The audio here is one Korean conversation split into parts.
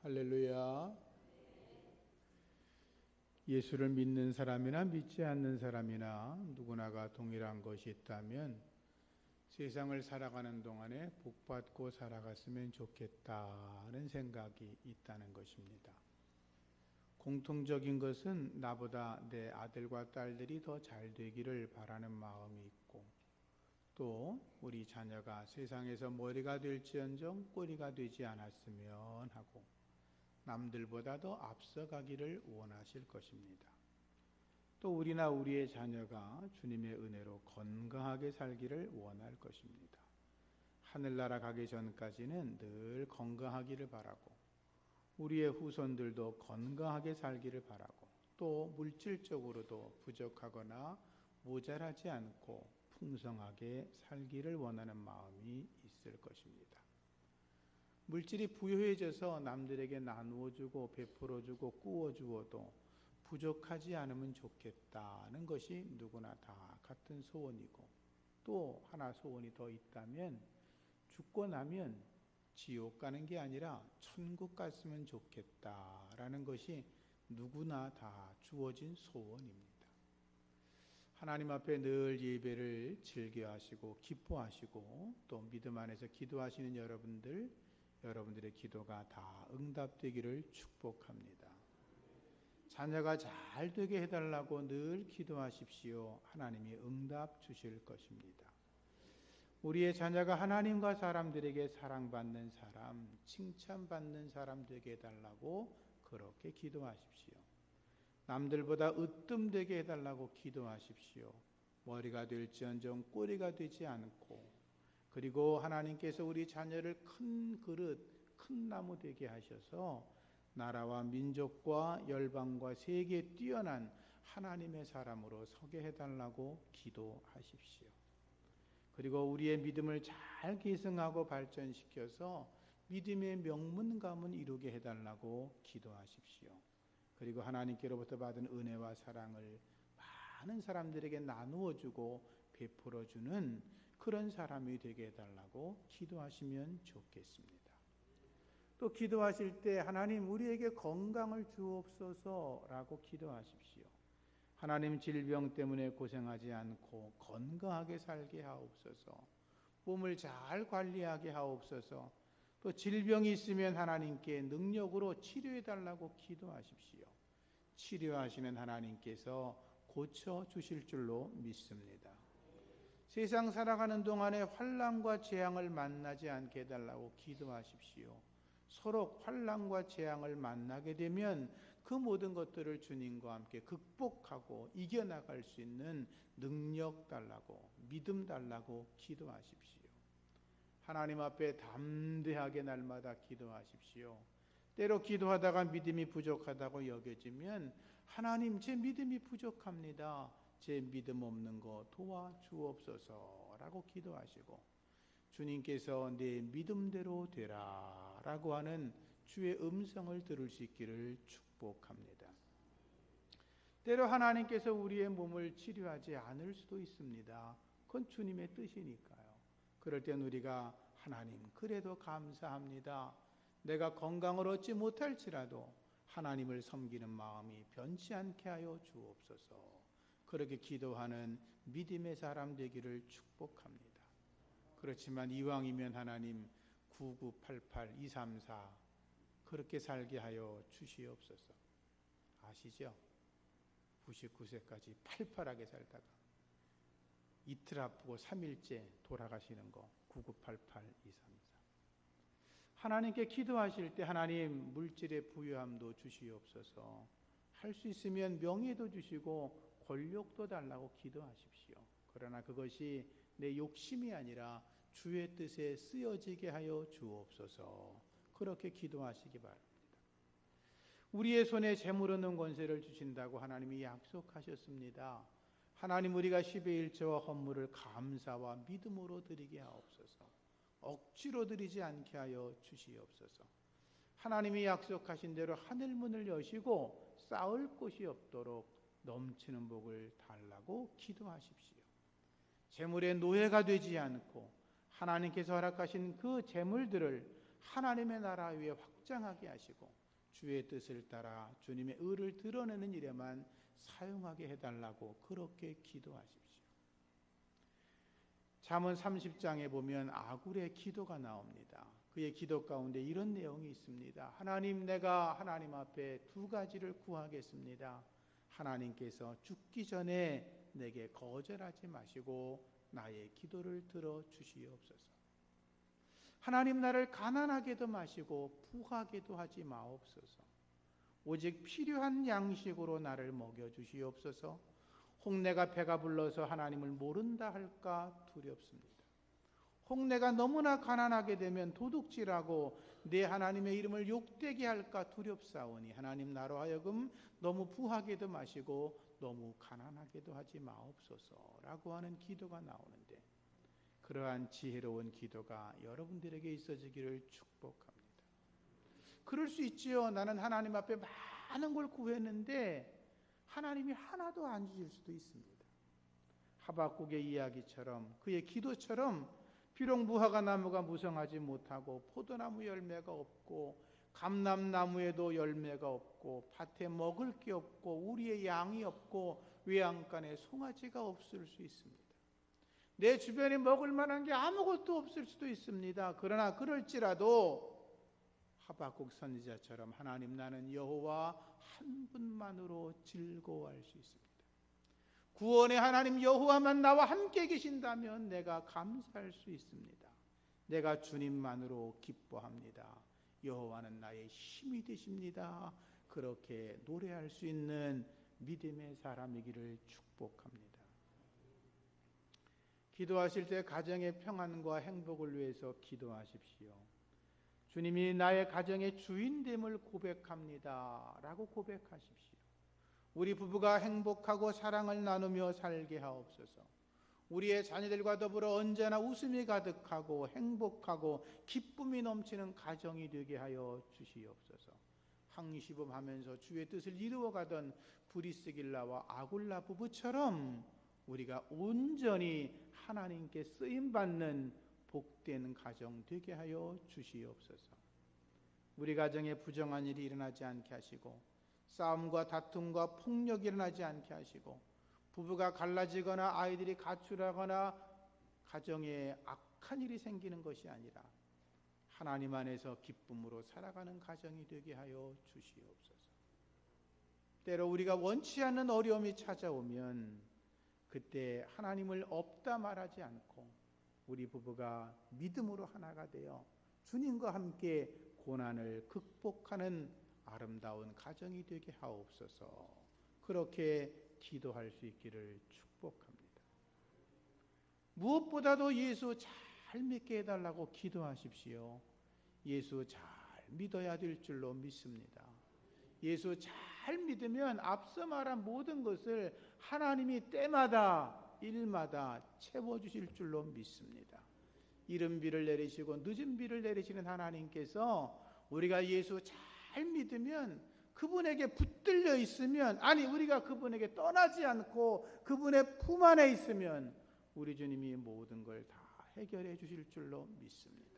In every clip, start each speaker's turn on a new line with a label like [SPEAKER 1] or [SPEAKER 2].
[SPEAKER 1] 할렐루야. 예수를 믿는 사람이나 믿지 않는 사람이나 누구나가 동일한 것이 있다면 세상을 살아가는 동안에 복받고 살아갔으면 좋겠다는 생각이 있다는 것입니다. 공통적인 것은 나보다 내 아들과 딸들이 더 잘 되기를 바라는 마음이 있고, 또 우리 자녀가 세상에서 머리가 될지언정 꼬리가 되지 않았으면 하고, 남들보다 더 앞서가기를 원하실 것입니다. 또 우리나 우리의 자녀가 주님의 은혜로 건강하게 살기를 원할 것입니다. 하늘나라 가기 전까지는 늘 건강하기를 바라고, 우리의 후손들도 건강하게 살기를 바라고, 또 물질적으로도 부족하거나 모자라지 않고 풍성하게 살기를 원하는 마음이 있을 것입니다. 물질이 부유해져서 남들에게 나누어주고 베풀어주고 꾸어주어도 부족하지 않으면 좋겠다는 것이 누구나 다 같은 소원이고, 또 하나 소원이 더 있다면 죽고 나면 지옥 가는 게 아니라 천국 갔으면 좋겠다라는 것이 누구나 다 주어진 소원입니다. 하나님 앞에 늘 예배를 즐겨하시고 기뻐하시고 또 믿음 안에서 기도하시는 여러분들의 기도가 다 응답되기를 축복합니다. 자녀가 잘 되게 해달라고 늘 기도하십시오. 하나님이 응답 주실 것입니다. 우리의 자녀가 하나님과 사람들에게 사랑받는 사람, 칭찬받는 사람 되게 해달라고 그렇게 기도하십시오. 남들보다 으뜸되게 해달라고 기도하십시오. 머리가 될지언정 꼬리가 되지 않고, 그리고 하나님께서 우리 자녀를 큰 그릇, 큰 나무 되게 하셔서 나라와 민족과 열방과 세계에 뛰어난 하나님의 사람으로 서게 해달라고 기도하십시오. 그리고 우리의 믿음을 잘 계승하고 발전시켜서 믿음의 명문가문 이루게 해달라고 기도하십시오. 그리고 하나님께로부터 받은 은혜와 사랑을 많은 사람들에게 나누어주고 베풀어주는 그런 사람이 되게 해달라고 기도하시면 좋겠습니다. 또 기도하실 때 하나님 우리에게 건강을 주옵소서라고 기도하십시오. 하나님 질병 때문에 고생하지 않고 건강하게 살게 하옵소서. 몸을 잘 관리하게 하옵소서. 또 질병이 있으면 하나님께 능력으로 치료해달라고 기도하십시오. 치료하시는 하나님께서 고쳐주실 줄로 믿습니다. 세상 살아가는 동안에 환난과 재앙을 만나지 않게 해달라고 기도하십시오. 서로 환난과 재앙을 만나게 되면 그 모든 것들을 주님과 함께 극복하고 이겨나갈 수 있는 능력 달라고, 믿음 달라고 기도하십시오. 하나님 앞에 담대하게 날마다 기도하십시오. 때로 기도하다가 믿음이 부족하다고 여겨지면 하나님 제 믿음이 부족합니다. 제 믿음 없는 거 도와주옵소서라고 기도하시고, 주님께서 내 믿음대로 되라 라고 하는 주의 음성을 들을 수 있기를 축복합니다. 때로 하나님께서 우리의 몸을 치료하지 않을 수도 있습니다. 그건 주님의 뜻이니까요. 그럴 땐 우리가 하나님 그래도 감사합니다. 내가 건강을 얻지 못할지라도 하나님을 섬기는 마음이 변치 않게 하여 주옵소서. 그렇게 기도하는 믿음의 사람 되기를 축복합니다. 그렇지만 이왕이면 하나님 9988, 234 그렇게 살게 하여 주시옵소서. 아시죠? 99세까지 팔팔하게 살다가 이틀 아프고 3일째 돌아가시는 거 9988, 234. 하나님께 기도하실 때 하나님 물질의 부유함도 주시옵소서. 할 수 있으면 명예도 주시고 권력도 달라고 기도하십시오. 그러나 그것이 내 욕심이 아니라 주의 뜻에 쓰여지게 하여 주옵소서. 그렇게 기도하시기 바랍니다. 우리의 손에 재물 얻는 권세를 주신다고 하나님이 약속하셨습니다. 하나님 우리가 10의 1조와 헌물을 감사와 믿음으로 드리게 하옵소서. 억지로 드리지 않게 하여 주시옵소서. 하나님이 약속하신 대로 하늘문을 여시고 쌓을 곳이 없도록 넘치는 복을 달라고 기도하십시오. 재물의 노예가 되지 않고 하나님께서 허락하신 그 재물들을 하나님의 나라 위에 확장하게 하시고 주의 뜻을 따라 주님의 의를 드러내는 일에만 사용하게 해달라고 그렇게 기도하십시오. 잠언 30장에 보면 아굴의 기도가 나옵니다. 그의 기도 가운데 이런 내용이 있습니다. 하나님, 내가 하나님 앞에 두 가지를 구하겠습니다. 하나님께서 죽기 전에 내게 거절하지 마시고 나의 기도를 들어주시옵소서. 하나님, 나를 가난하게도 마시고 부하게도 하지 마옵소서. 오직 필요한 양식으로 나를 먹여주시옵소서. 혹 내가 배가 불러서 하나님을 모른다 할까 두렵습니다. 혹 내가 너무나 가난하게 되면 도둑질하고 내 하나님의 이름을 욕되게 할까 두렵사오니 하나님, 나로 하여금 너무 부하게도 마시고 너무 가난하게도 하지 마옵소서라고 하는 기도가 나오는데, 그러한 지혜로운 기도가 여러분들에게 있어지기를 축복합니다. 그럴 수 있지요. 나는 하나님 앞에 많은 걸 구했는데 하나님이 하나도 안 주실 수도 있습니다. 하박국의 이야기처럼, 그의 기도처럼 비록 무화과 나무가 무성하지 못하고 포도나무 열매가 없고 감람나무에도 열매가 없고 밭에 먹을 게 없고 우리의 양이 없고 외양간에 송아지가 없을 수 있습니다. 내 주변에 먹을 만한 게 아무것도 없을 수도 있습니다. 그러나 그럴지라도 하박국 선지자처럼 하나님, 나는 여호와 한 분만으로 즐거워할 수 있습니다. 구원의 하나님 여호와만 나와 함께 계신다면 내가 감사할 수 있습니다. 내가 주님만으로 기뻐합니다. 여호와는 나의 힘이 되십니다. 그렇게 노래할 수 있는 믿음의 사람이기를 축복합니다. 기도하실 때 가정의 평안과 행복을 위해서 기도하십시오. 주님이 나의 가정의 주인됨을 고백합니다 라고 고백하십시오. 우리 부부가 행복하고 사랑을 나누며 살게 하옵소서. 우리의 자녀들과 더불어 언제나 웃음이 가득하고 행복하고 기쁨이 넘치는 가정이 되게 하여 주시옵소서. 항시범하면서 주의 뜻을 이루어가던 브리스길라와 아굴라 부부처럼 우리가 온전히 하나님께 쓰임받는 복된 가정 되게 하여 주시옵소서. 우리 가정에 부정한 일이 일어나지 않게 하시고 싸움과 다툼과 폭력이 일어나지 않게 하시고 부부가 갈라지거나 아이들이 가출하거나 가정에 악한 일이 생기는 것이 아니라 하나님 안에서 기쁨으로 살아가는 가정이 되게 하여 주시옵소서. 때로 우리가 원치 않는 어려움이 찾아오면 그때 하나님을 없다 말하지 않고 우리 부부가 믿음으로 하나가 되어 주님과 함께 고난을 극복하는 아름다운 가정이 되게 하옵소서. 그렇게 기도할 수 있기를 축복합니다. 무엇보다도 예수 잘 믿게 해달라고 기도하십시오. 예수 잘 믿어야 될 줄로 믿습니다. 예수 잘 믿으면 앞서 말한 모든 것을 하나님이 때마다 일마다 채워주실 줄로 믿습니다. 이른 비를 내리시고 늦은 비를 내리시는 하나님께서 우리가 예수 잘 믿으면, 그분에게 붙들려 있으면, 아니 우리가 그분에게 떠나지 않고 그분의 품 안에 있으면 우리 주님이 모든 걸 다 해결해 주실 줄로 믿습니다.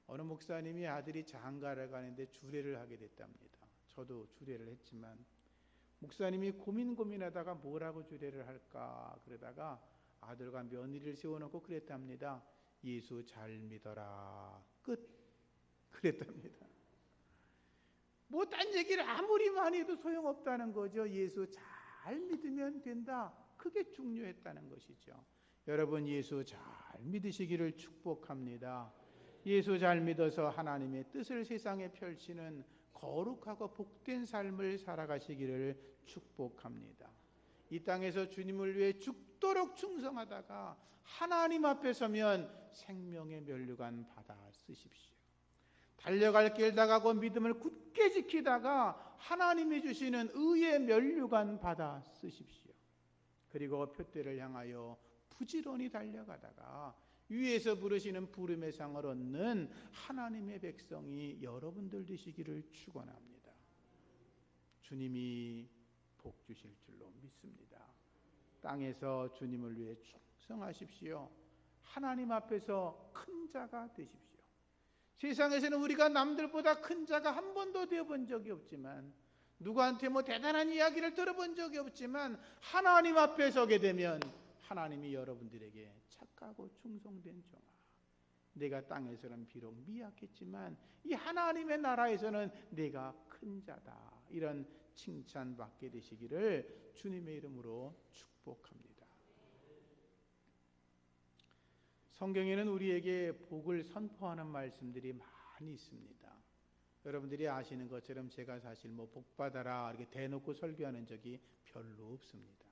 [SPEAKER 1] 어느 목사님이 아들이 장가를 가는데 주례를 하게 됐답니다. 저도 주례를 했지만 목사님이 고민하다가 뭐라고 주례를 할까 그러다가 아들과 며느리를 세워놓고 그랬답니다. 예수 잘 믿어라. 끝. 그랬답니다. 뭐 딴 얘기를 아무리 많이 해도 소용없다는 거죠. 예수 잘 믿으면 된다. 그게 중요했다는 것이죠. 여러분, 예수 잘 믿으시기를 축복합니다. 예수 잘 믿어서 하나님의 뜻을 세상에 펼치는 거룩하고 복된 삶을 살아가시기를 축복합니다. 이 땅에서 주님을 위해 죽도록 충성하다가 하나님 앞에 서면 생명의 면류관 받아 쓰십시오. 달려갈 길 다가고 믿음을 굳게 지키다가 하나님이 주시는 의의 면류관 받아 쓰십시오. 그리고 표대를 향하여 부지런히 달려가다가 위에서 부르시는 부름의 상을 얻는 하나님의 백성이 여러분들 되시기를 축원합니다. 주님이 복 주실 줄로 믿습니다. 땅에서 주님을 위해 충성하십시오. 하나님 앞에서 큰 자가 되십시오. 세상에서는 우리가 남들보다 큰 자가 한 번도 되어본 적이 없지만, 누구한테 대단한 이야기를 들어본 적이 없지만, 하나님 앞에 서게 되면 하나님이 여러분들에게 착하고 충성된 종아, 내가 땅에서는 비록 미약했지만 이 하나님의 나라에서는 내가 큰 자다, 이런 칭찬받게 되시기를 주님의 이름으로 축복합니다. 성경에는 우리에게 복을 선포하는 말씀들이 많이 있습니다. 여러분들이 아시는 것처럼 제가 사실 복 받아라 이렇게 대놓고 설교하는 적이 별로 없습니다.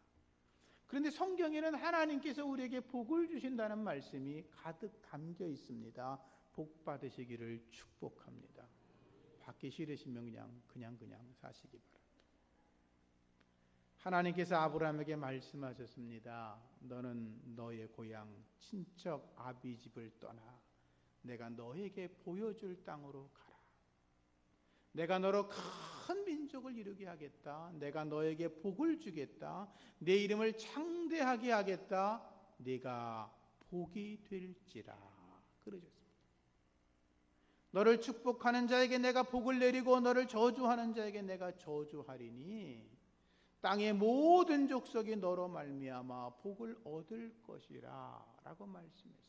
[SPEAKER 1] 그런데 성경에는 하나님께서 우리에게 복을 주신다는 말씀이 가득 담겨 있습니다. 복 받으시기를 축복합니다. 받기 싫으시면 그냥 사시기 바랍니다. 하나님께서 아브라함에게 말씀하셨습니다. 너는 너의 고향 친척 아비 집을 떠나 내가 너에게 보여줄 땅으로 가라. 내가 너로 큰 민족을 이루게 하겠다. 내가 너에게 복을 주겠다. 내 이름을 창대하게 하겠다. 네가 복이 될지라 그러셨습니다. 너를 축복하는 자에게 내가 복을 내리고 너를 저주하는 자에게 내가 저주하리니 땅의 모든 족속이 너로 말미암아 복을 얻을 것이라 라고 말씀했습니다.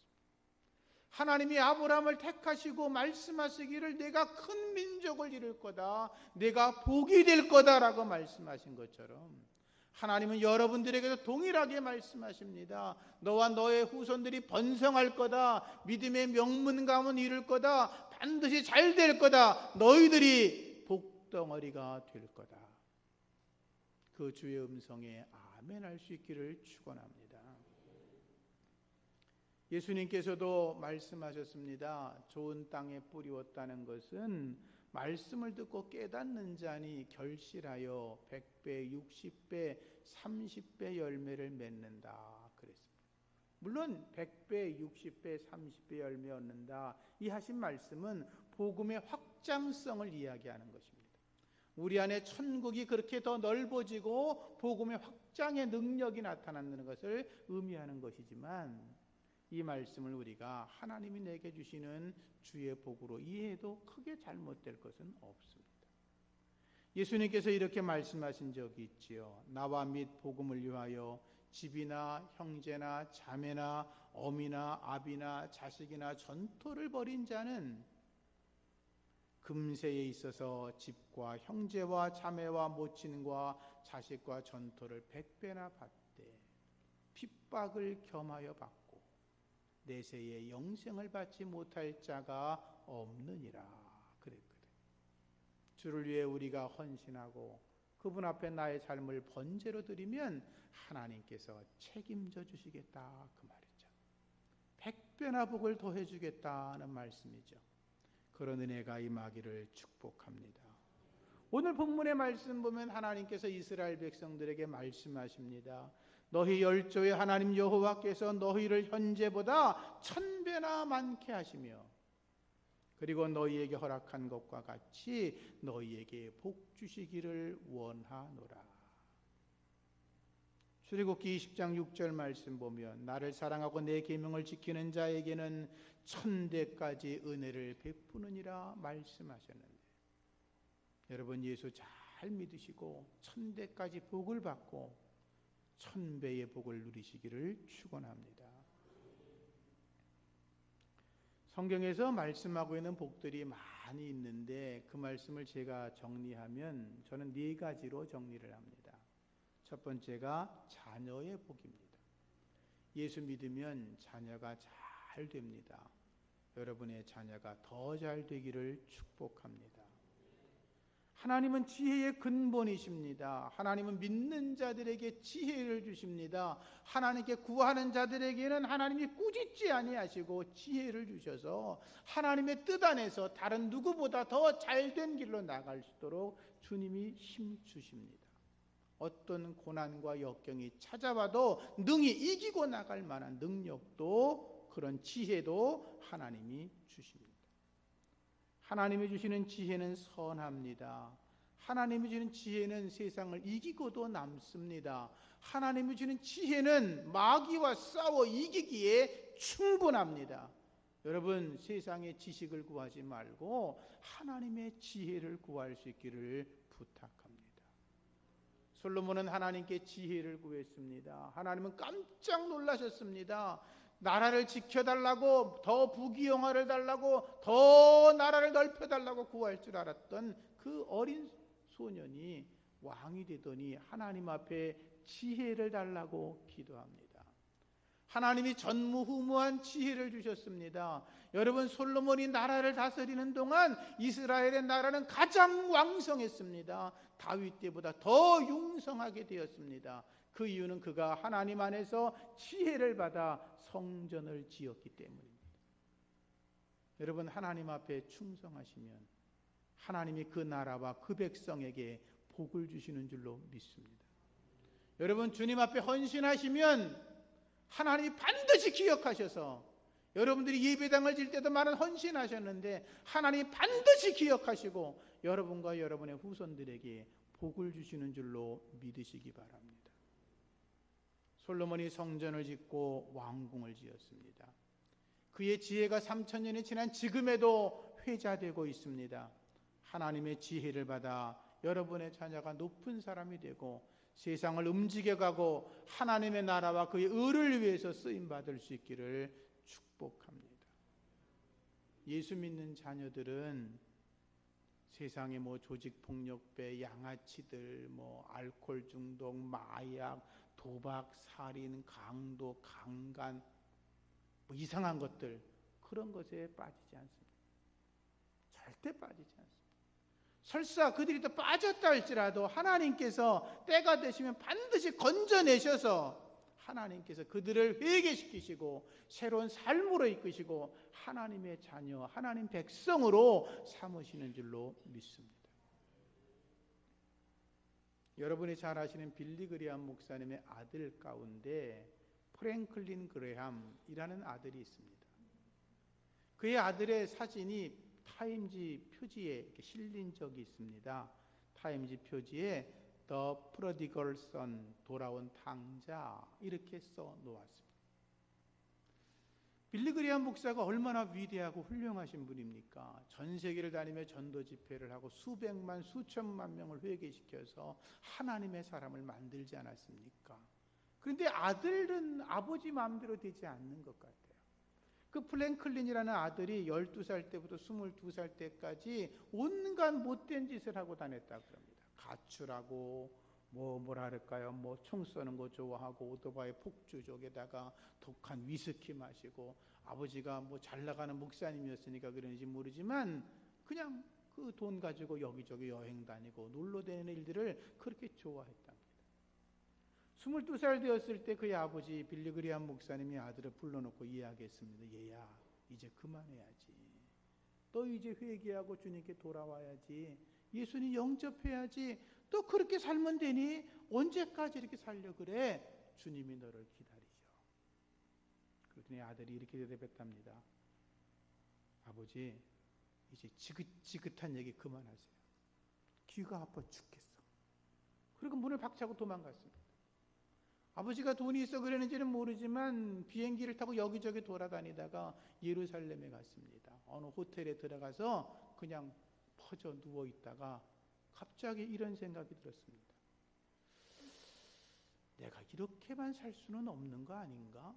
[SPEAKER 1] 하나님이 아브라함을 택하시고 말씀하시기를 내가 큰 민족을 이룰 거다, 내가 복이 될 거다라고 말씀하신 것처럼 하나님은 여러분들에게도 동일하게 말씀하십니다. 너와 너의 후손들이 번성할 거다, 믿음의 명문가문 이룰 거다, 반드시 잘 될 거다, 너희들이 복덩어리가 될 거다. 그 주의 음성에 아멘 할 수 있기를 축원합니다. 예수님께서도 말씀하셨습니다. 좋은 땅에 뿌리웠다는 것은 말씀을 듣고 깨닫는 자니 결실하여 100배, 60배, 30배 열매를 맺는다 그랬습니다. 물론 100배, 60배, 30배 열매 얻는다 이 하신 말씀은 복음의 확장성을 이야기하는 것입니다. 우리 안에 천국이 그렇게 더 넓어지고 복음의 확장의 능력이 나타나는 것을 의미하는 것이지만, 이 말씀을 우리가 하나님이 내게 주시는 주의 복으로 이해해도 크게 잘못될 것은 없습니다. 예수님께서 이렇게 말씀하신 적이 있지요. 나와 및 복음을 위하여 집이나 형제나 자매나 어미나 아비나 자식이나 전토를 벌인 자는 금세에 있어서 집과 형제와 자매와 모친과 자식과 전토를 100배나 받되 핍박을 겸하여 받고 내세에 영생을 받지 못할 자가 없느니라 그랬거든. 주를 위해 우리가 헌신하고 그분 앞에 나의 삶을 번제로 드리면 하나님께서 책임져 주시겠다 그 말이죠. 100배나 복을 더해 주겠다는 말씀이죠. 그런 은혜가 임하기를 축복합니다. 오늘 본문의 말씀 보면 하나님께서 이스라엘 백성들에게 말씀하십니다. 너희 열조의 하나님 여호와께서 너희를 현재보다 1000배나 많게 하시며 그리고 너희에게 허락한 것과 같이 너희에게 복 주시기를 원하노라. 출애굽기 20장 6절 말씀 보면 나를 사랑하고 내 계명을 지키는 자에게는 1000배까지 은혜를 베푸느니라 말씀하셨는데, 여러분 예수 잘 믿으시고 1000배까지 복을 받고 1000배의 복을 누리시기를 축원합니다. 성경에서 말씀하고 있는 복들이 많이 있는데 그 말씀을 제가 정리하면 저는 4가지로 정리를 합니다. 첫 번째가 자녀의 복입니다. 예수 믿으면 자녀가 잘 됩니다. 여러분의 자녀가 더 잘 되기를 축복합니다. 하나님은 지혜의 근본이십니다. 하나님은 믿는 자들에게 지혜를 주십니다. 하나님께 구하는 자들에게는 하나님이 꾸짖지 아니하시고 지혜를 주셔서 하나님의 뜻 안에서 다른 누구보다 더 잘된 길로 나갈 수 있도록 주님이 힘 주십니다. 어떤 고난과 역경이 찾아와도 능히 이기고 나갈 만한 능력도 그런 지혜도 하나님이 주십니다. 하나님이 주시는 지혜는 선합니다. 하나님이 주시는 지혜는 세상을 이기고도 남습니다. 하나님이 주시는 지혜는 마귀와 싸워 이기기에 충분합니다. 여러분, 세상의 지식을 구하지 말고 하나님의 지혜를 구할 수 있기를 부탁합니다. 솔로몬은 하나님께 지혜를 구했습니다. 하나님은 깜짝 놀라셨습니다. 나라를 지켜달라고, 더 부귀영화를 달라고, 더 나라를 넓혀달라고 구할 줄 알았던 그 어린 소년이 왕이 되더니 하나님 앞에 지혜를 달라고 기도합니다. 하나님이 전무후무한 지혜를 주셨습니다. 여러분, 솔로몬이 나라를 다스리는 동안 이스라엘의 나라는 가장 왕성했습니다. 다윗 때보다 더 융성하게 되었습니다. 그 이유는 그가 하나님 안에서 지혜를 받아 성전을 지었기 때문입니다. 여러분, 하나님 앞에 충성하시면 하나님이 그 나라와 그 백성에게 복을 주시는 줄로 믿습니다. 여러분, 주님 앞에 헌신하시면 하나님이 반드시 기억하셔서, 여러분들이 예배당을 질 때도 많은 헌신하셨는데 하나님이 반드시 기억하시고 여러분과 여러분의 후손들에게 복을 주시는 줄로 믿으시기 바랍니다. 솔로몬이 성전을 짓고 왕궁을 지었습니다. 그의 지혜가 3000년이 지난 지금에도 회자되고 있습니다. 하나님의 지혜를 받아 여러분의 자녀가 높은 사람이 되고 세상을 움직여가고 하나님의 나라와 그의 의를 위해서 쓰임받을 수 있기를 축복합니다. 예수 믿는 자녀들은 세상의 조직폭력배, 양아치들, 알코올 중독, 마약, 도박, 살인, 강도, 강간, 이상한 것들, 그런 것에 빠지지 않습니다. 절대 빠지지 않습니다. 설사 그들이 또 빠졌다 할지라도 하나님께서 때가 되시면 반드시 건져내셔서 하나님께서 그들을 회개시키시고 새로운 삶으로 이끄시고 하나님의 자녀, 하나님 백성으로 삼으시는 줄로 믿습니다. 여러분이 잘 아시는 빌리 그레함 목사님의 아들 가운데 프랭클린 그레함이라는 아들이 있습니다. 그의 아들의 사진이 타임지 표지에 이렇게 실린 적이 있습니다. 타임지 표지에 The Prodigal Son, 돌아온 탕자, 이렇게 써 놓았습니다. 빌리 그레함 목사가 얼마나 위대하고 훌륭하신 분입니까? 전 세계를 다니며 전도 집회를 하고 수백만 수천만 명을 회개시켜서 하나님의 사람을 만들지 않았습니까? 그런데 아들은 아버지 마음대로 되지 않는 것 같아요. 그 프랭클린이라는 아들이 12살 때부터 22살 때까지 온갖 못된 짓을 하고 다녔다 그럽니다. 가출하고 총 쏘는 거 좋아하고 오토바이 폭주족에다가 독한 위스키 마시고, 아버지가 잘 나가는 목사님이었으니까 그런지 모르지만 그냥 그 돈 가지고 여기저기 여행 다니고 놀러 다니는 일들을 그렇게 좋아했답니다. 22살 되었을 때 그의 아버지 빌리 그레함 목사님이 아들을 불러놓고 이야기했습니다. 얘야, 이제 그만해야지. 너 이제 회개하고 주님께 돌아와야지. 예수님 영접해야지. 또 그렇게 살면 되니? 언제까지 이렇게 살려 그래? 주님이 너를 기다리죠. 그랬더니 아들이 이렇게 대답했답니다. 아버지, 이제 지긋지긋한 얘기 그만하세요. 귀가 아파 죽겠어. 그리고 문을 박차고 도망갔습니다. 아버지가 돈이 있어 그랬는지는 모르지만 비행기를 타고 여기저기 돌아다니다가 예루살렘에 갔습니다. 어느 호텔에 들어가서 그냥 퍼져 누워 있다가 갑자기 이런 생각이 들었습니다. 내가 이렇게만 살 수는 없는 거 아닌가?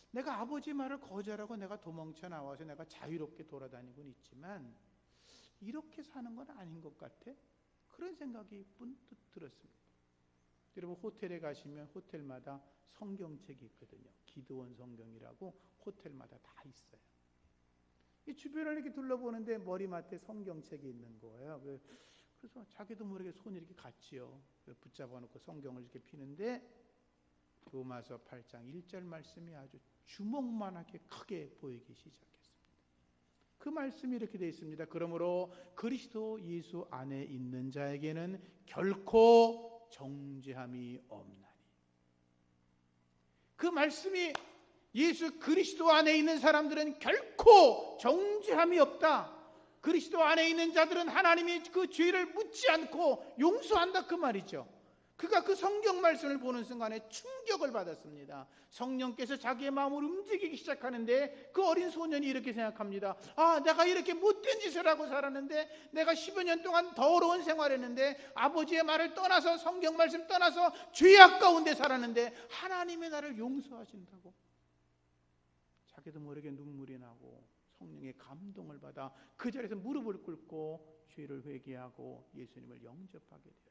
[SPEAKER 1] 내가 아버지 말을 거절하고 내가 도망쳐 나와서 내가 자유롭게 돌아다니곤 있지만 이렇게 사는 건 아닌 것 같아? 그런 생각이 문득 들었습니다. 여러분, 호텔에 가시면 호텔마다 성경책이 있거든요. 기드온 성경이라고 호텔마다 다 있어요. 이 주변을 이렇게 둘러보는데 머리맡에 성경책이 있는 거예요. 그래서 자기도 모르게 손이 이렇게 갔지요. 붙잡아 놓고 성경을 이렇게 피는데 로마서 8장 1절 말씀이 아주 주먹만하게 크게 보이기 시작했습니다. 그 말씀이 이렇게 되어 있습니다. 그러므로 그리스도 예수 안에 있는 자에게는 결코 정죄함이 없나니. 그 말씀이 예수 그리스도 안에 있는 사람들은 결코 정죄함이 없다. 그리스도 안에 있는 자들은 하나님이 그 죄를 묻지 않고 용서한다, 그 말이죠. 그가 그 성경 말씀을 보는 순간에 충격을 받았습니다. 성령께서 자기의 마음을 움직이기 시작하는데 그 어린 소년이 이렇게 생각합니다. 내가 이렇게 못된 짓을 하고 살았는데, 내가 10여 년 동안 더러운 생활했는데, 아버지의 말을 떠나서, 성경 말씀 떠나서 죄악 가운데 살았는데 하나님이 나를 용서하신다고. 자기도 모르게 눈물이 나고 성령의 감동을 받아 그 자리에서 무릎을 꿇고 죄를 회개하고 예수님을 영접하게 되었습니다.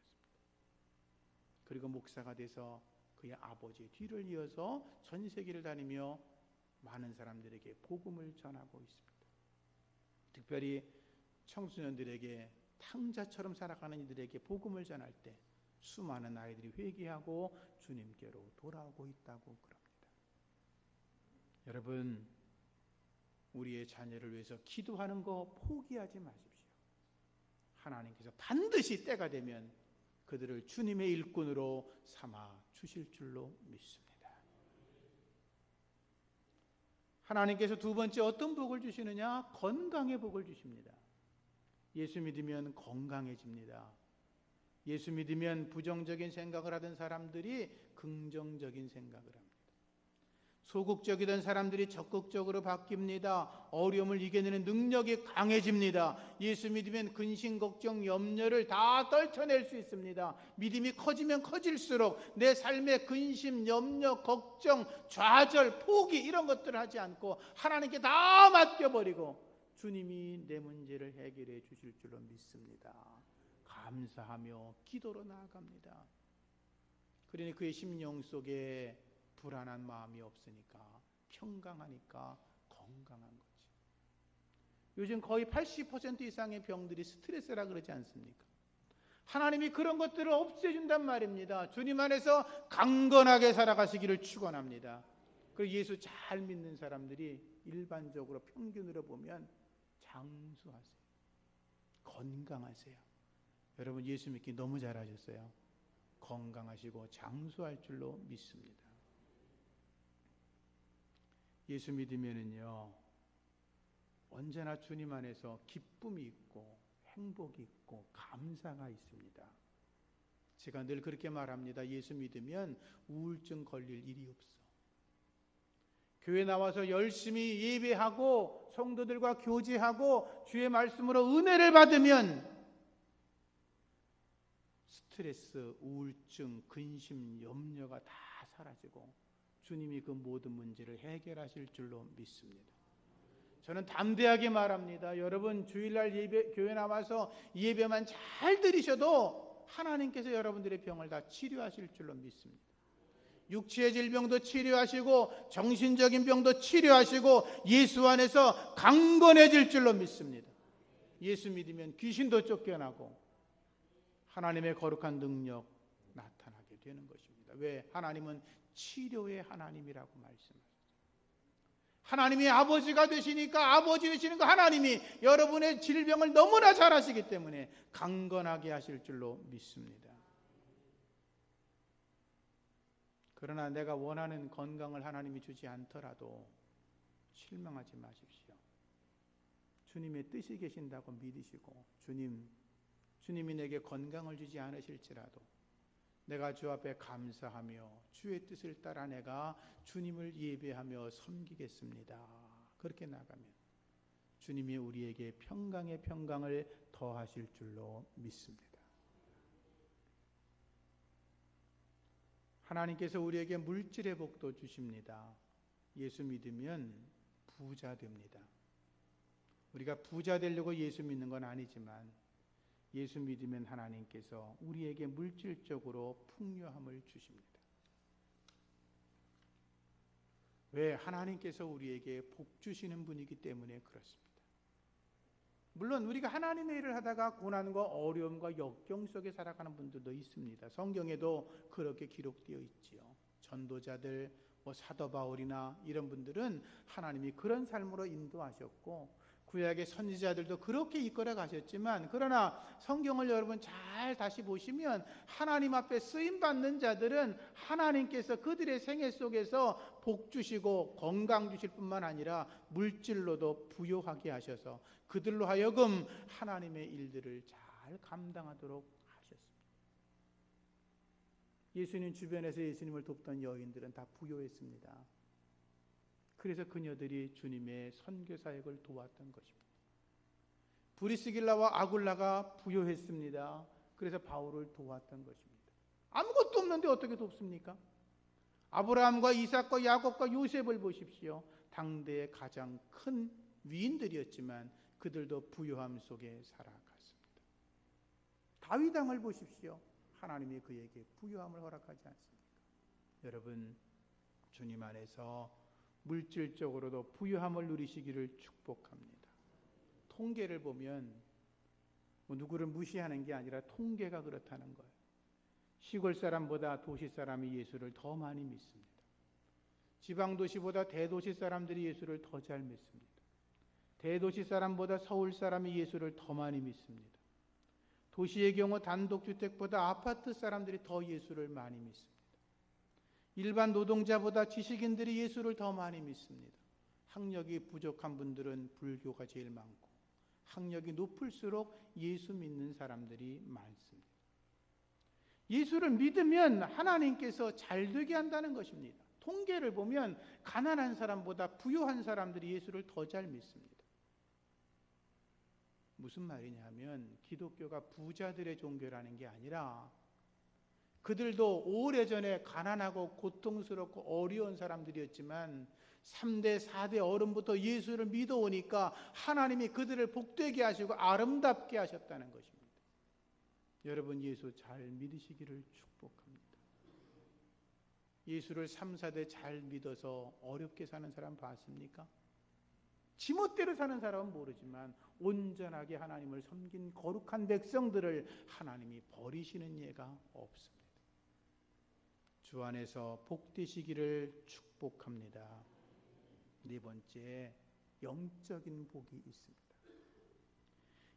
[SPEAKER 1] 그리고 목사가 돼서 그의 아버지의 뒤를 이어서 전 세계를 다니며 많은 사람들에게 복음을 전하고 있습니다. 특별히 청소년들에게, 탕자처럼 살아가는 이들에게 복음을 전할 때 수많은 아이들이 회개하고 주님께로 돌아오고 있다고 그럽니다. 여러분, 우리의 자녀를 위해서 기도하는 거 포기하지 마십시오. 하나님께서 반드시 때가 되면 그들을 주님의 일꾼으로 삼아 주실 줄로 믿습니다. 하나님께서 두 번째 어떤 복을 주시느냐? 건강의 복을 주십니다. 예수 믿으면 건강해집니다. 예수 믿으면 부정적인 생각을 하던 사람들이 긍정적인 생각을 합니다. 소극적이던 사람들이 적극적으로 바뀝니다. 어려움을 이겨내는 능력이 강해집니다. 예수 믿으면 근심, 걱정, 염려를 다 떨쳐낼 수 있습니다. 믿음이 커지면 커질수록 내 삶의 근심, 염려, 걱정, 좌절, 포기 이런 것들을 하지 않고 하나님께 다 맡겨버리고 주님이 내 문제를 해결해 주실 줄로 믿습니다. 감사하며 기도로 나아갑니다. 그러니 그의 심령 속에 불안한 마음이 없으니까, 평강하니까 건강한 거지. 요즘 거의 80% 이상의 병들이 스트레스라 그러지 않습니까? 하나님이 그런 것들을 없애준단 말입니다. 주님 안에서 강건하게 살아가시기를 축원합니다. 그리고 예수 잘 믿는 사람들이 일반적으로 평균으로 보면 장수하세요. 건강하세요. 여러분, 예수 믿기 너무 잘하셨어요. 건강하시고 장수할 줄로 믿습니다. 예수 믿으면은요, 언제나 주님 안에서 기쁨이 있고 행복이 있고 감사가 있습니다. 제가 늘 그렇게 말합니다. 예수 믿으면 우울증 걸릴 일이 없어. 교회 나와서 열심히 예배하고 성도들과 교제하고 주의 말씀으로 은혜를 받으면 스트레스, 우울증, 근심, 염려가 다 사라지고 주님이 그 모든 문제를 해결하실 줄로 믿습니다. 저는 담대하게 말합니다. 여러분, 주일날 교회 나와서 예배만 잘 드리셔도 하나님께서 여러분들의 병을 다 치료하실 줄로 믿습니다. 육체의 질병도 치료하시고 정신적인 병도 치료하시고 예수 안에서 강건해질 줄로 믿습니다. 예수 믿으면 귀신도 쫓겨나고 하나님의 거룩한 능력 나타나게 되는 것입니다. 왜? 하나님은 치료의 하나님이라고 말씀하셨죠. 하나님이 아버지가 되시니까, 아버지 되시는 그 하나님이 여러분의 질병을 너무나 잘 아시기 때문에 강건하게 하실 줄로 믿습니다. 그러나 내가 원하는 건강을 하나님이 주지 않더라도 실망하지 마십시오. 주님의 뜻이 계신다고 믿으시고 주님이 내게 건강을 주지 않으실지라도 내가 주 앞에 감사하며 주의 뜻을 따라 내가 주님을 예배하며 섬기겠습니다. 그렇게 나가면 주님이 우리에게 평강의 평강을 더하실 줄로 믿습니다. 하나님께서 우리에게 물질의 복도 주십니다. 예수 믿으면 부자 됩니다. 우리가 부자 되려고 예수 믿는 건 아니지만 예수 믿으면 하나님께서 우리에게 물질적으로 풍요함을 주십니다. 왜? 하나님께서 우리에게 복 주시는 분이기 때문에 그렇습니다. 물론 우리가 하나님의 일을 하다가 고난과 어려움과 역경 속에 살아가는 분들도 있습니다. 성경에도 그렇게 기록되어 있지요. 전도자들, 사도 바울이나 이런 분들은 하나님이 그런 삶으로 인도하셨고 구약의 선지자들도 그렇게 이끌어 가셨지만, 그러나 성경을 여러분 잘 다시 보시면 하나님 앞에 쓰임 받는 자들은 하나님께서 그들의 생애 속에서 복 주시고 건강 주실 뿐만 아니라 물질로도 부요하게 하셔서 그들로 하여금 하나님의 일들을 잘 감당하도록 하셨습니다. 예수님 주변에서 예수님을 돕던 여인들은 다 부요했습니다. 그래서 그녀들이 주님의 선교 사역을 도왔던 것입니다. 브리스길라와 아굴라가 부요했습니다. 그래서 바울을 도왔던 것입니다. 아무것도 없는데 어떻게 돕습니까? 아브라함과 이삭과 야곱과 요셉을 보십시오. 당대의 가장 큰 위인들이었지만 그들도 부요함 속에 살아갔습니다. 다윗 왕을 보십시오. 하나님이 그에게 부요함을 허락하지 않습니까? 여러분, 주님 안에서 물질적으로도 부요함을 누리시기를 축복합니다. 통계를 보면 누구를 무시하는 게 아니라 통계가 그렇다는 거예요. 시골 사람보다 도시 사람이 예수를 더 많이 믿습니다. 지방 도시보다 대도시 사람들이 예수를 더 잘 믿습니다. 대도시 사람보다 서울 사람이 예수를 더 많이 믿습니다. 도시의 경우 단독주택보다 아파트 사람들이 더 예수를 많이 믿습니다. 일반 노동자보다 지식인들이 예수를 더 많이 믿습니다. 학력이 부족한 분들은 불교가 제일 많고 학력이 높을수록 예수 믿는 사람들이 많습니다. 예수를 믿으면 하나님께서 잘되게 한다는 것입니다. 통계를 보면 가난한 사람보다 부유한 사람들이 예수를 더 잘 믿습니다. 무슨 말이냐 하면 기독교가 부자들의 종교라는 게 아니라 그들도 오래전에 가난하고 고통스럽고 어려운 사람들이었지만 3대 4대 어른부터 예수를 믿어오니까 하나님이 그들을 복되게 하시고 아름답게 하셨다는 것입니다. 여러분, 예수 잘 믿으시기를 축복합니다. 예수를 3, 4대 잘 믿어서 어렵게 사는 사람 봤습니까? 지멋대로 사는 사람은 모르지만 온전하게 하나님을 섬긴 거룩한 백성들을 하나님이 버리시는 예가 없습니다. 주 안에서 복되시기를 축복합니다. 네 번째, 영적인 복이 있습니다.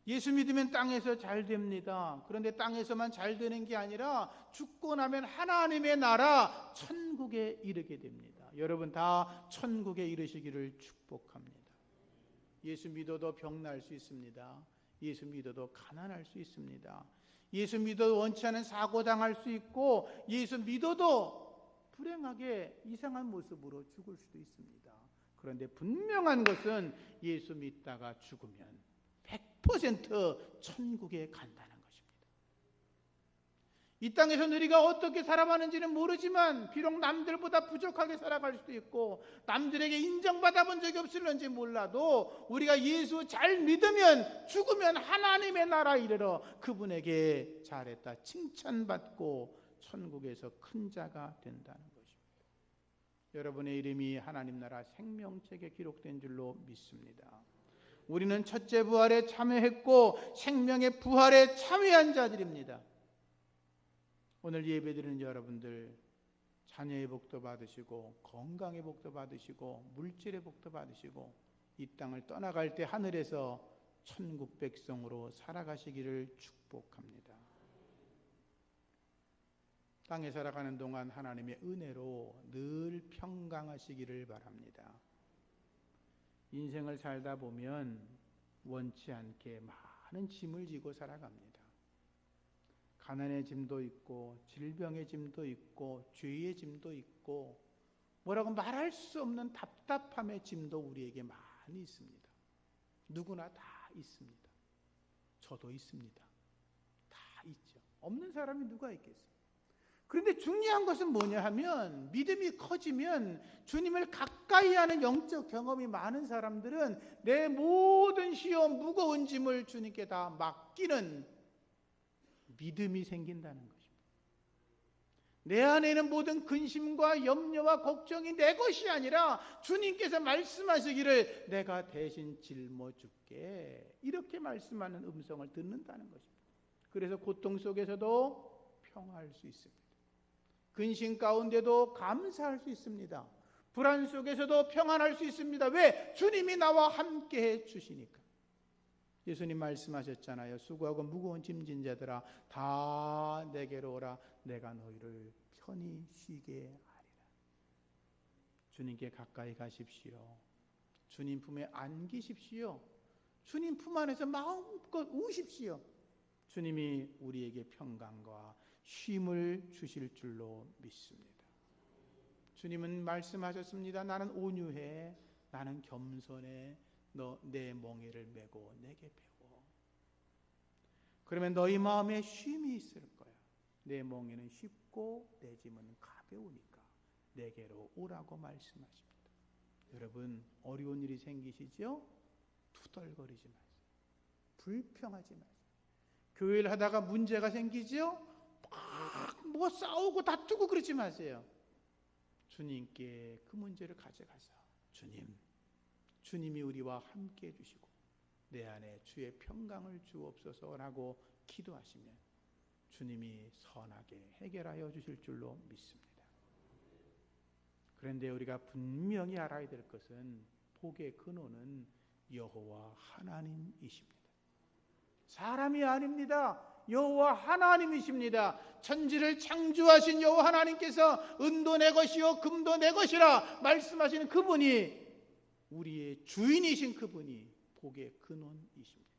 [SPEAKER 1] 예수 믿으면 땅에서 잘 됩니다. 그런데 땅에서만 잘 되는 게 아니라 죽고 나면 하나님의 나라 천국에 이르게 됩니다. 여러분 다 천국에 이르시기를 축복합니다. 예수 믿어도 병날 수 있습니다. 예수 믿어도 가난할 수 있습니다. 예수 믿어도 원치 않은 사고 당할 수 있고 예수 믿어도 불행하게 이상한 모습으로 죽을 수도 있습니다. 그런데 분명한 것은 예수 믿다가 죽으면 100% 천국에 간다는 것입니다. 이 땅에서 우리가 어떻게 살아가는지는 모르지만 비록 남들보다 부족하게 살아갈 수도 있고 남들에게 인정받아 본 적이 없을런지 몰라도 우리가 예수 잘 믿으면 죽으면 하나님의 나라 이르러 그분에게 잘했다 칭찬받고 천국에서 큰 자가 된다는 것입니다. 여러분의 이름이 하나님 나라 생명책에 기록된 줄로 믿습니다. 우리는 첫째 부활에 참여했고 생명의 부활에 참여한 자들입니다. 오늘 예배드리는 여러분들 자녀의 복도 받으시고 건강의 복도 받으시고 물질의 복도 받으시고 이 땅을 떠나갈 때 하늘에서 천국 백성으로 살아가시기를 축복합니다. 땅에 살아가는 동안 하나님의 은혜로 늘 평강하시기를 바랍니다. 인생을 살다 보면 원치 않게 많은 짐을 지고 살아갑니다. 가난의 짐도 있고 질병의 짐도 있고 죄의 짐도 있고 뭐라고 말할 수 없는 답답함의 짐도 우리에게 많이 있습니다. 누구나 다 있습니다. 저도 있습니다. 다 있죠. 없는 사람이 누가 있겠어요? 그런데 중요한 것은 뭐냐 하면 믿음이 커지면 주님을 가까이 하는 영적 경험이 많은 사람들은 내 모든 시험 무거운 짐을 주님께 다 맡기는 믿음이 생긴다는 것입니다. 내 안에 있는 모든 근심과 염려와 걱정이 내 것이 아니라 주님께서 말씀하시기를 내가 대신 짊어줄게 이렇게 말씀하는 음성을 듣는다는 것입니다. 그래서 고통 속에서도 평화할 수 있습니다. 근심 가운데도 감사할 수 있습니다. 불안 속에서도 평안할 수 있습니다. 왜? 주님이 나와 함께 해 주시니까. 예수님 말씀하셨잖아요. 수고하고 무거운 짐진 자들아 다 내게로 오라 내가 너희를 편히 쉬게 하리라. 주님께 가까이 가십시오. 주님 품에 안기십시오. 주님 품 안에서 마음껏 우십시오. 주님이 우리에게 평강과 쉼을 주실 줄로 믿습니다. 주님은 말씀하셨습니다. 나는 온유해, 나는 겸손해, 너 내 멍에를 메고 내게 배워. 그러면 너희 마음에 쉼이 있을 거야. 내 멍에는 쉽고 내 짐은 가벼우니까 내게로 오라고 말씀하십니다. 여러분, 어려운 일이 생기시죠? 투덜거리지 마세요. 불평하지 마세요. 교회를 하다가 문제가 생기죠? 뭐 싸우고 다투고 그러지 마세요. 주님께 그 문제를 가져가서 주님이 우리와 함께 해주시고 내 안에 주의 평강을 주옵소서라고 기도하시면 주님이 선하게 해결하여 주실 줄로 믿습니다. 그런데 우리가 분명히 알아야 될 것은 복의 근원은 여호와 하나님이십니다. 사람이 아닙니다. 여호와 하나님이십니다. 천지를 창조하신 여호와 하나님께서 은도 내 것이요 금도 내 것이라 말씀하시는 그분이, 우리의 주인이신 그분이 복의 근원이십니다.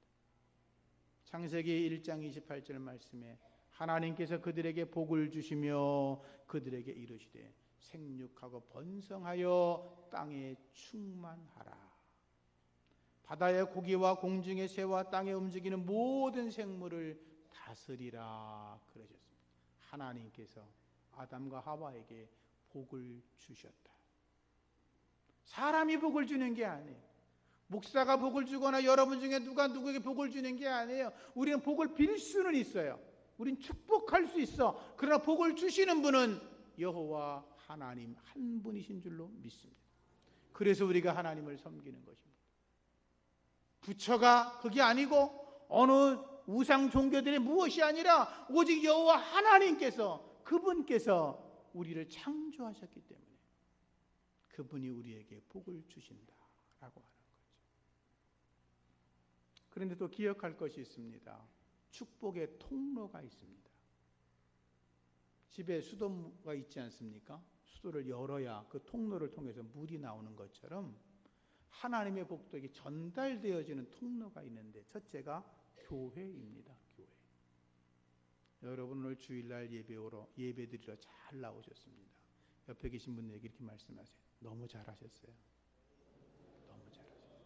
[SPEAKER 1] 창세기 1장 28절 말씀에 하나님께서 그들에게 복을 주시며 그들에게 이르시되 생육하고 번성하여 땅에 충만하라. 바다의 고기와 공중의 새와 땅에 움직이는 모든 생물을 다스리라 그러셨습니다. 하나님께서 아담과 하와에게 복을 주셨다. 사람이 복을 주는 게 아니에요. 목사가 복을 주거나 여러분 중에 누가 누구에게 복을 주는 게 아니에요. 우리는 복을 빌 수는 있어요. 우린 축복할 수 있어. 그러나 복을 주시는 분은 여호와 하나님 한 분이신 줄로 믿습니다. 그래서 우리가 하나님을 섬기는 것입니다. 부처가 그게 아니고 어느 우상 종교들의 무엇이 아니라 오직 여호와 하나님께서, 그분께서 우리를 창조하셨기 때문에 그분이 우리에게 복을 주신다라고 하는 거죠. 그런데 또 기억할 것이 있습니다. 축복의 통로가 있습니다. 집에 수도가 있지 않습니까? 수도를 열어야 그 통로를 통해서 물이 나오는 것처럼 하나님의 복덕이 전달되어지는 통로가 있는데 첫째가 교회입니다. 교회. 여러분 오늘 주일날 예배드리러 잘 나오셨습니다. 옆에 계신 분에게 이렇게 말씀하세요. 너무 잘하셨어요. 너무 잘하셨어요.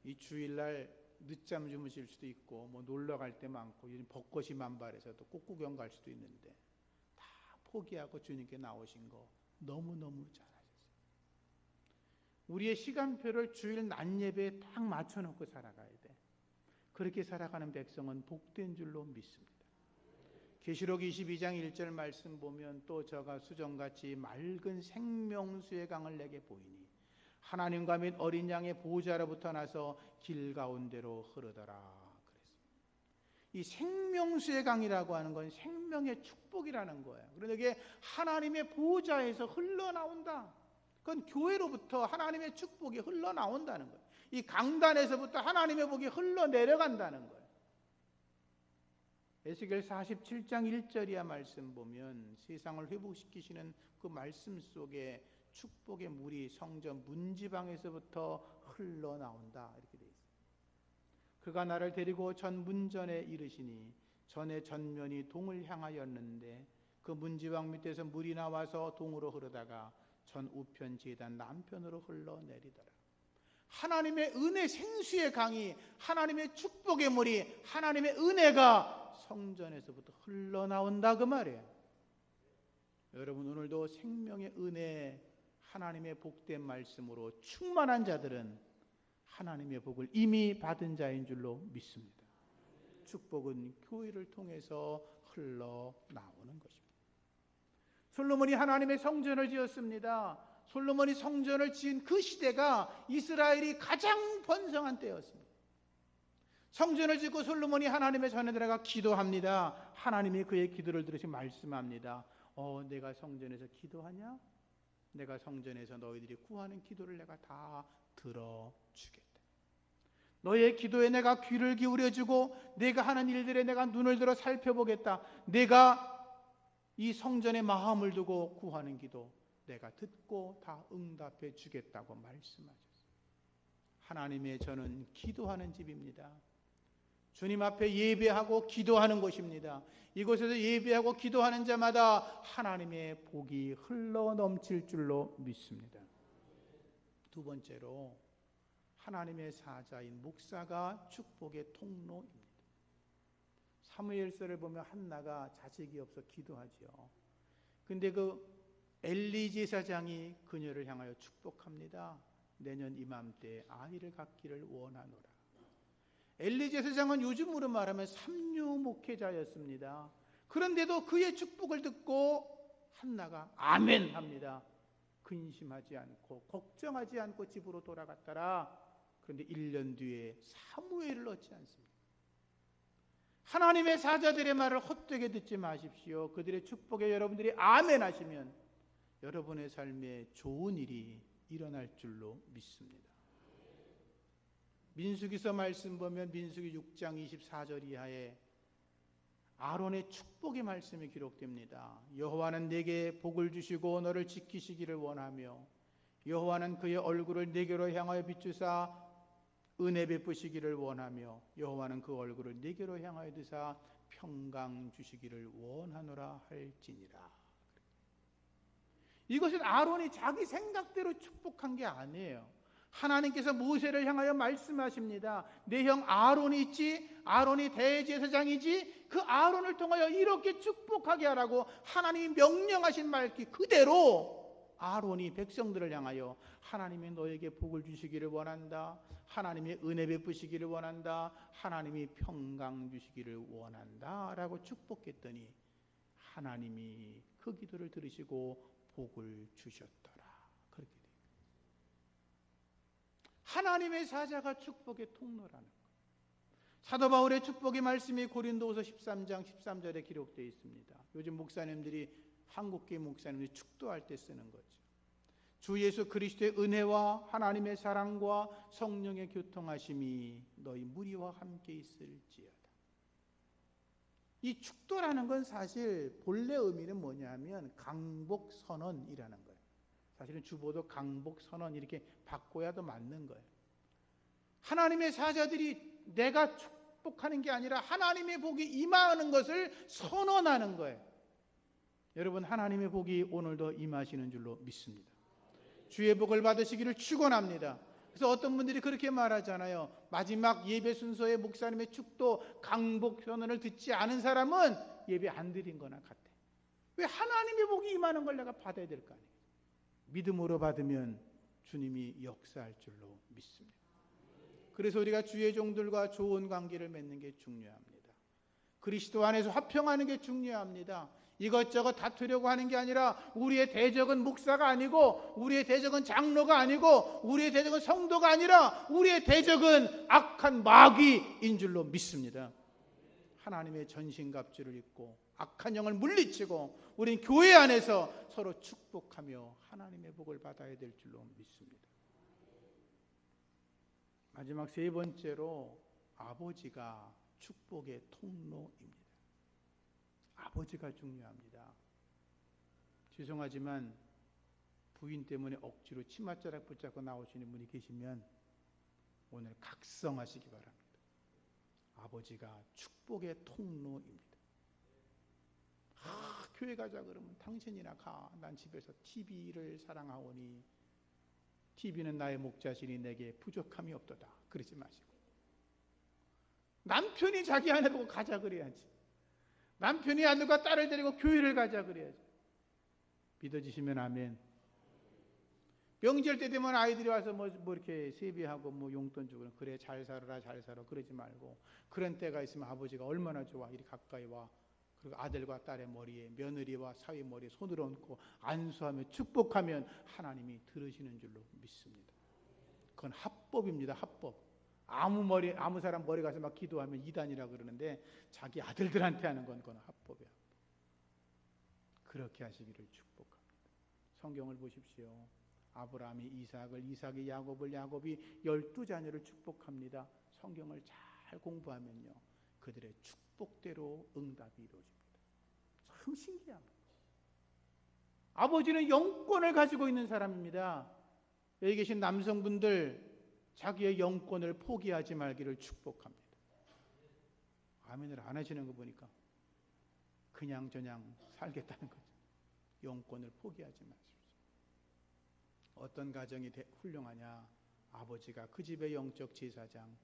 [SPEAKER 1] 이 주일날 늦잠 주무실 수도 있고 뭐 놀러 갈 때 많고 요즘 벚꽃이 만발해서 또 꽃구경 갈 수도 있는데 다 포기하고 주님께 나오신 거 너무너무 잘하셨어요. 우리의 시간표를 주일 낮 예배에 딱 맞춰놓고 살아가야 돼. 그렇게 살아가는 백성은 복된 줄로 믿습니다. 계시록 22장 1절 말씀 보면 또 저가 수정같이 맑은 생명수의 강을 내게 보이니 하나님과 및 어린 양의 보호자로부터 나서 길 가운데로 흐르더라 그랬습니다. 이 생명수의 강이라고 하는 건 생명의 축복이라는 거예요. 그런데 이게 하나님의 보호자에서 흘러나온다. 그건 교회로부터 하나님의 축복이 흘러나온다는 거예요. 이 강단에서부터 하나님의 복이 흘러내려간다는 거예요. 에스겔 47장 1절이야 말씀 보면 세상을 회복시키시는 그 말씀 속에 축복의 물이 성전 문지방에서부터 흘러나온다 이렇게 돼 있어요. 그가 나를 데리고 전 문전에 이르시니 전의 전면이 동을 향하였는데 그 문지방 밑에서 물이 나와서 동으로 흐르다가 전 우편 제단 남편으로 흘러내리더라. 하나님의 은혜 생수의 강이, 하나님의 축복의 물이, 하나님의 은혜가 성전에서부터 흘러나온다 그 말이에요. 여러분 오늘도 생명의 은혜, 하나님의 복된 말씀으로 충만한 자들은 하나님의 복을 이미 받은 자인 줄로 믿습니다. 축복은 교회를 통해서 흘러나오는 것입니다. 솔로몬이 하나님의 성전을 지었습니다. 솔로몬이 성전을 지은 그 시대가 이스라엘이 가장 번성한 때였습니다. 성전을 짓고 솔로몬이 하나님의 전에 들어가 기도합니다. 하나님이 그의 기도를 들으시고 말씀합니다. 내가 성전에서 기도하냐? 내가 성전에서 너희들이 구하는 기도를 내가 다 들어주겠다. 너의 기도에 내가 귀를 기울여주고 내가 하는 일들에 내가 눈을 들어 살펴보겠다. 내가 이 성전에 마음을 두고 구하는 기도 내가 듣고 다 응답해 주겠다고 말씀하셨어요. 하나님의 저는 기도하는 집입니다. 주님 앞에 예배하고 기도하는 곳입니다. 이곳에서 예배하고 기도하는 자마다 하나님의 복이 흘러 넘칠 줄로 믿습니다. 두 번째로 하나님의 사자인 목사가 축복의 통로입니다. 사무엘서를 보면 한나가 자식이 없어 기도하죠. 근데 그 엘리 제사장이 그녀를 향하여 축복합니다. 내년 이맘때 아이를 갖기를 원하노라. 엘리 제사장은 요즘으로 말하면 삼류 목회자였습니다. 그런데도 그의 축복을 듣고 한나가 아멘 합니다. 근심하지 않고 걱정하지 않고 집으로 돌아갔더라. 그런데 1년 뒤에 사무엘을 얻지 않습니다. 하나님의 사자들의 말을 헛되게 듣지 마십시오. 그들의 축복에 여러분들이 아멘 하시면 여러분의 삶에 좋은 일이 일어날 줄로 믿습니다. 민수기서 말씀 보면 민수기 6장 24절 이하에 아론의 축복의 말씀이 기록됩니다. 여호와는 내게 복을 주시고 너를 지키시기를 원하며 여호와는 그의 얼굴을 내게로 향하여 비추사 은혜 베푸시기를 원하며 여호와는 그 얼굴을 내게로 향하여 드사 평강 주시기를 원하노라 할지니라. 이것은 아론이 자기 생각대로 축복한 게 아니에요. 하나님께서 모세를 향하여 말씀하십니다. 내 형 아론이 있지, 아론이 대제사장이지, 그 아론을 통하여 이렇게 축복하게 하라고 하나님이 명령하신 말기 그대로 아론이 백성들을 향하여 하나님이 너에게 복을 주시기를 원한다, 하나님이 은혜 베푸시기를 원한다, 하나님이 평강 주시기를 원한다 라고 축복했더니 하나님이 그 기도를 들으시고 복을 주셨더라. 그렇게 돼요. 하나님의 사자가 축복의 통로라는 것. 사도 바울의 축복의 말씀이 고린도후서 13장 13절에 기록되어 있습니다. 요즘 목사님들이 한국계 목사님들이 축도할 때 쓰는 거죠. 주 예수 그리스도의 은혜와 하나님의 사랑과 성령의 교통하심이 너희 무리와 함께 있을지어다. 이 축도라는 건 사실 본래 의미는 뭐냐면 강복선언이라는 거예요. 사실은 주보도 강복선언 이렇게 바꿔야 더 맞는 거예요. 하나님의 사자들이 내가 축복하는 게 아니라 하나님의 복이 임하는 것을 선언하는 거예요. 여러분, 하나님의 복이 오늘도 임하시는 줄로 믿습니다. 주의 복을 받으시기를 축원합니다. 그래서 어떤 분들이 그렇게 말하잖아요. 마지막 예배 순서에 목사님의 축도 강복 선언을 듣지 않은 사람은 예배 안 드린 거나 같아. 왜 하나님의 복이 임하는 걸 내가 받아야 될 거 아니에요. 믿음으로 받으면 주님이 역사할 줄로 믿습니다. 그래서 우리가 주의 종들과 좋은 관계를 맺는 게 중요합니다. 그리스도 안에서 화평하는 게 중요합니다. 이것저것 다투려고 하는 게 아니라 우리의 대적은 목사가 아니고 우리의 대적은 장로가 아니고 우리의 대적은 성도가 아니라 우리의 대적은 악한 마귀인 줄로 믿습니다. 하나님의 전신갑주를 입고 악한 영을 물리치고 우리는 교회 안에서 서로 축복하며 하나님의 복을 받아야 될 줄로 믿습니다. 마지막 세 번째로 아버지가 축복의 통로입니다. 아버지가 중요합니다. 죄송하지만 부인 때문에 억지로 치맛자락 붙잡고 나오시는 분이 계시면 오늘 각성하시기 바랍니다. 아버지가 축복의 통로입니다. 교회 가자 그러면 당신이나 가. 난 집에서 TV를 사랑하오니 TV는 나의 목자시니 내게 부족함이 없도다. 그러지 마시고 남편이 자기 아내 보고 가자 그래야지. 남편이 아들과 딸을 데리고 교회를 가자 그래야지. 믿어지시면 아멘. 명절 때 되면 아이들이 와서 뭐 이렇게 세배하고 뭐 용돈 주고 그래 잘 살아라 잘 살아 그러지 말고 그런 때가 있으면 아버지가 얼마나 좋아 이리 가까이 와. 그리고 아들과 딸의 머리에 며느리와 사위 머리에 손을 얹고 안수하며 축복하면 하나님이 들으시는 줄로 믿습니다. 그건 합법입니다. 합법. 아무 사람 머리 가서 막 기도하면 이단이라 그러는데 자기 아들들한테 하는 건 그건 합법이야. 그렇게 하시기를 축복합니다. 성경을 보십시오. 아브라함이 이삭을, 이삭이 야곱을, 야곱이 12자녀를 축복합니다. 성경을 잘 공부하면요. 그들의 축복대로 응답이 이루어집니다. 참 신기합니다. 아버지는 영권을 가지고 있는 사람입니다. 여기 계신 남성분들 자기의 영권을 포기하지 말기를 축복합니다. 아멘을 안 하시는 거 보니까 그냥 저냥 살겠다는 거죠. 영권을 포기하지 마십시오. 어떤 가정이 훌륭하냐? 아버지가 그 집의 영적 제사장,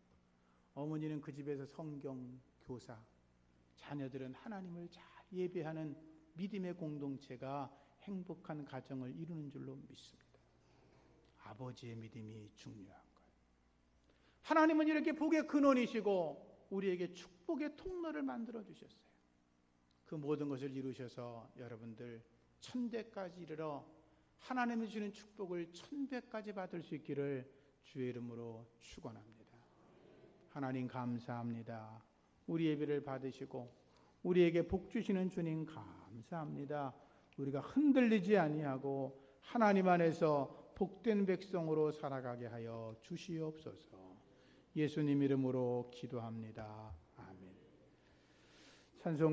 [SPEAKER 1] 어머니는 그 집에서 성경 교사, 자녀들은 하나님을 잘 예배하는 믿음의 공동체가 행복한 가정을 이루는 줄로 믿습니다. 아버지의 믿음이 중요한 거예요. 하나님은 이렇게 복의 근원이시고 우리에게 축복의 통로를 만들어 주셨어요. 그 모든 것을 이루셔서 여러분들 천대까지 이르러 하나님이 주는 축복을 1000배까지 받을 수 있기를 주의 이름으로 축원합니다. 하나님 감사합니다. 우리 예배를 받으시고 우리에게 복 주시는 주님 감사합니다. 우리가 흔들리지 아니하고 하나님 안에서 복된 백성으로 살아가게 하여 주시옵소서. 예수님 이름으로 기도합니다. 아멘. 찬송